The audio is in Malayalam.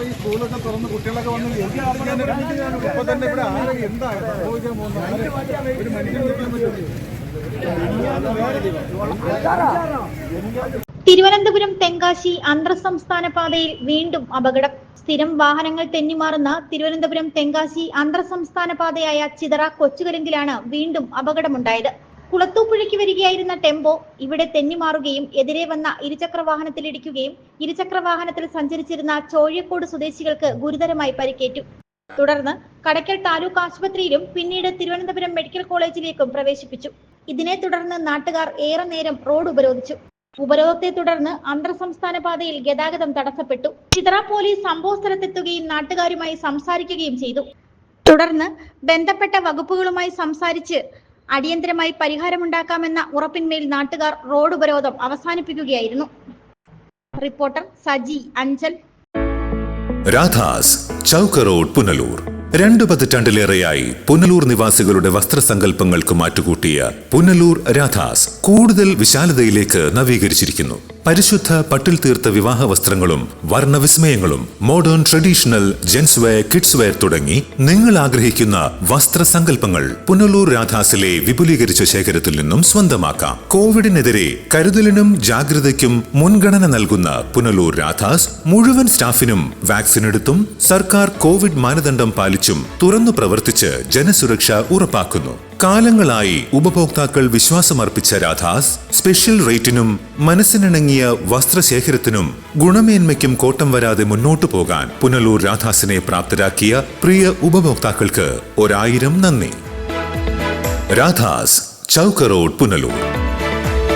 ഈ സ്കൂളൊക്കെ തുറന്ന് കുട്ടികളൊക്കെ വന്ന് ഇപ്പൊ തന്നെ ഇവിടെ ആരെ എന്താ സംഭവിക്കാൻ പോകുന്നത് ഒരു മനുഷ്യൻ. തിരുവനന്തപുരം തെങ്കാശി അന്തർ സംസ്ഥാന പാതയിൽ വീണ്ടും അപകടം. സ്ഥിരം വാഹനങ്ങൾ തെന്നിമാറുന്ന തിരുവനന്തപുരം തെങ്കാശി അന്തർ സംസ്ഥാന പാതയായ ചിതറ കൊച്ചുകലിങ്കിലാണ് വീണ്ടും അപകടമുണ്ടായത്. കുളത്തൂപ്പുഴയ്ക്ക് വരികയായിരുന്ന ടെമ്പോ ഇവിടെ തെന്നിമാറുകയും എതിരെ വന്ന ഇരുചക്ര വാഹനത്തിലിടിക്കുകയും ഇരുചക്ര വാഹനത്തിൽ സഞ്ചരിച്ചിരുന്ന ചോഴിയക്കോട് സ്വദേശികൾക്ക് ഗുരുതരമായി പരിക്കേറ്റു. തുടർന്ന് കടയ്ക്കൽ താലൂക്ക് ആശുപത്രിയിലും പിന്നീട് തിരുവനന്തപുരം മെഡിക്കൽ കോളേജിലേക്കും പ്രവേശിപ്പിച്ചു. ഇതിനെ തുടർന്ന് നാട്ടുകാർ ഏറെ നേരം റോഡ് ഉപരോധിച്ചു. ഉപരോധത്തെ തുടർന്ന് അന്തർ സംസ്ഥാന പാതയിൽ ഗതാഗതം തടസ്സപ്പെട്ടു. ചിതറ പോലീസ് സംഭവ സ്ഥലത്തെത്തുകയും നാട്ടുകാരുമായി സംസാരിക്കുകയും ചെയ്തു. തുടർന്ന് ബന്ധപ്പെട്ട വകുപ്പുകളുമായി സംസാരിച്ച് അടിയന്തരമായി പരിഹാരമുണ്ടാക്കാമെന്ന ഉറപ്പിന്മേൽ നാട്ടുകാർ റോഡ് ഉപരോധം അവസാനിപ്പിക്കുകയായിരുന്നു. റിപ്പോർട്ടർ സജി അഞ്ചൽ. രാധാസ് ചൗക്ക് റോഡ്, പുനലൂർ. 2 പതിറ്റാണ്ടിലേറെയായി പുനലൂർ നിവാസികളുടെ വസ്ത്രസങ്കല്പങ്ങൾക്ക് മാറ്റുകൂട്ടിയ പുനലൂർ രാധാസ് കൂടുതൽ വിശാലതയിലേക്ക് നവീകരിച്ചിരിക്കുന്നു. പരിശുദ്ധ പട്ടിൽ തീർത്ത വിവാഹ വസ്ത്രങ്ങളും വർണ്ണവിസ്മയങ്ങളും modern traditional gents wear, kids wear തുടങ്ങി നിങ്ങൾ ആഗ്രഹിക്കുന്ന വസ്ത്രസങ്കല്പങ്ങൾ പുനലൂർ രാധാസിലെ വിപുലീകരിച്ച ശേഖരത്തിൽ നിന്നും സ്വന്തമാക്കാം. കോവിഡിനെതിരെ കരുതലിനും ജാഗ്രതയ്ക്കും മുൻഗണന നൽകുന്ന പുനലൂർ രാധാസ് മുഴുവൻ സ്റ്റാഫിനും വാക്സിൻ എടുത്തും സർക്കാർ കോവിഡ് മാനദണ്ഡം പാലിച്ചും തുറന്നു പ്രവർത്തിച്ച് ജനസുരക്ഷ ഉറപ്പാക്കുന്നു. കാലങ്ങളായി ഉപഭോക്താക്കൾ വിശ്വാസമർപ്പിച്ച രാധാസ് സ്പെഷ്യൽ റേറ്റിനും മനസ്സിനിണങ്ങിയ വസ്ത്രശേഖരത്തിനും ഗുണമേന്മയ്ക്കും കോട്ടം വരാതെ മുന്നോട്ടു പോകാൻ പുനലൂർ രാധാസിനെ പ്രാപ്തരാക്കിയ പ്രിയ ഉപഭോക്താക്കൾക്ക് 1000 നന്ദി. രാധാസ് ചൗക്ക് റോഡ്, പുനലൂർ.